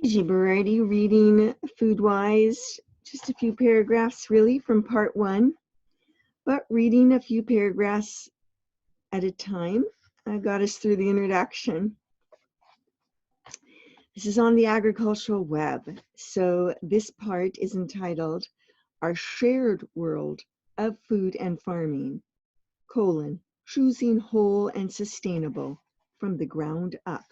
Gigi reading FoodWISE, just a few paragraphs really from part one, but reading a few paragraphs at a time got us through the introduction. This is on the agricultural web, so this part is entitled Our Shared World of Food and Farming, choosing whole and sustainable from the ground up.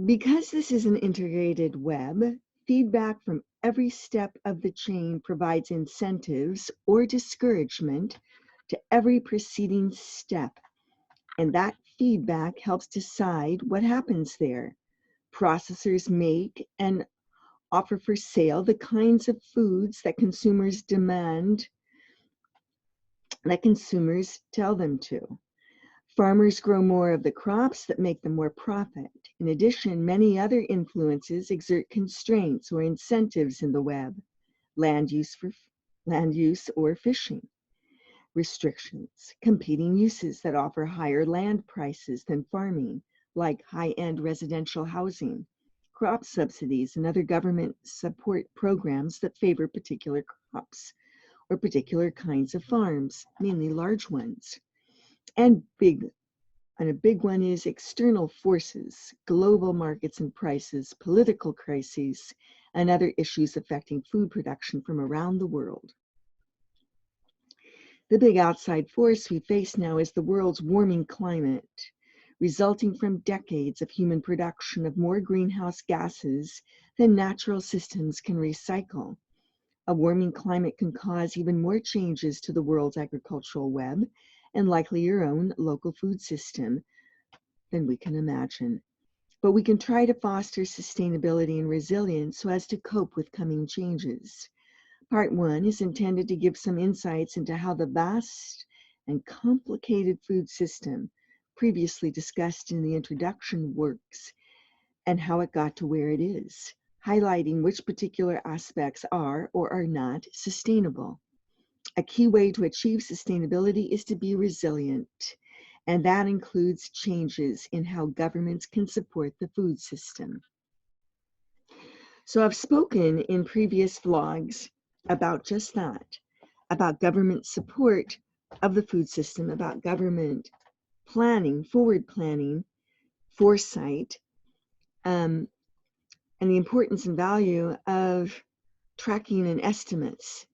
Because this is an integrated web, feedback from every step of the chain provides incentives or discouragement to every preceding step, and that feedback helps decide what happens there. Processors make and offer for sale the kinds of foods that consumers demand, that consumers tell them to. Farmers grow more of the crops that make them more profit. In addition, many other influences exert constraints or incentives in the web, land use or fishing, restrictions, competing uses that offer higher land prices than farming, like high-end residential housing, crop subsidies, and other government support programs that favor particular crops or particular kinds of farms, mainly large ones. And a big one is external forces, global markets and prices, political crises, and other issues affecting food production from around the world. The big outside force we face now is the world's warming climate, resulting from decades of human production of more greenhouse gases than natural systems can recycle. A warming climate can cause even more changes to the world's agricultural web and likely your own local food system than we can imagine. But we can try to foster sustainability and resilience so as to cope with coming changes. Part one is intended to give some insights into how the vast and complicated food system previously discussed in the introduction works and how it got to where it is, highlighting which particular aspects are or are not sustainable. A key way to achieve sustainability is to be resilient, and that includes changes in how governments can support the food system. So I've spoken in previous vlogs about just that, about government support of the food system, about government planning, forward planning, foresight, and the importance and value of tracking and estimates.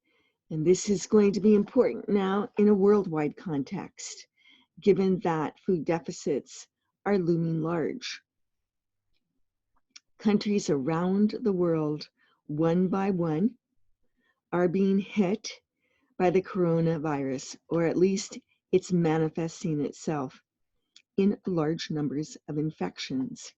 And this is going to be important now in a worldwide context, given that food deficits are looming large. Countries around the world, one by one, are being hit by the coronavirus, or at least it's manifesting itself in large numbers of infections.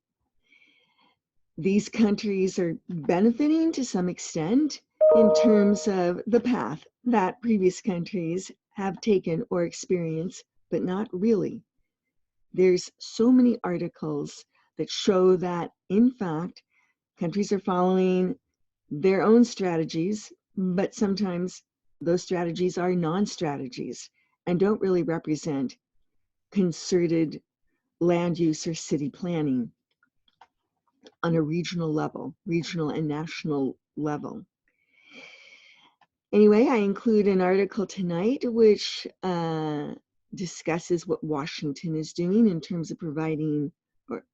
These countries are benefiting to some extent in terms of the path that previous countries have taken or experienced, but not really. There's so many articles that show that, in fact, countries are following their own strategies, but sometimes those strategies are non-strategies and don't really represent concerted land use or city planning on a regional level, regional and national level. Anyway, I include an article tonight which discusses what Washington is doing in terms of providing or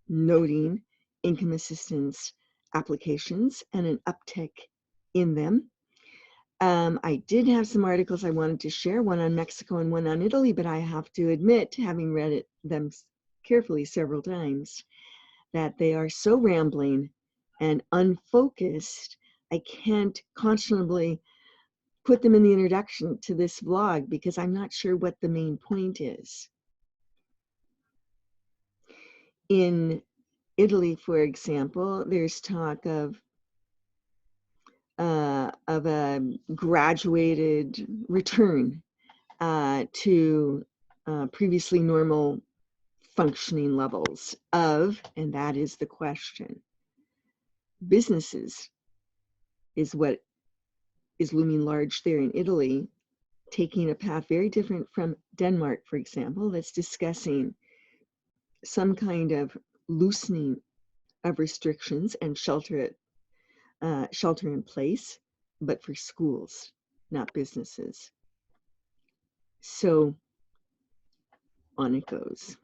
noting income assistance applications and an uptick in them. I did have some articles I wanted to share, one on Mexico and one on Italy, but I have to admit, having read them carefully several times, that they are so rambling and unfocused, I can't conscionably put them in the introduction to this vlog because I'm not sure what the main point is. In Italy, for example, there's talk of a graduated return to previously normal functioning levels of, and that is the question, businesses is what is looming large there in Italy, taking a path very different from Denmark, for example, that's discussing some kind of loosening of restrictions and shelter in place, but for schools, not businesses. So on it goes.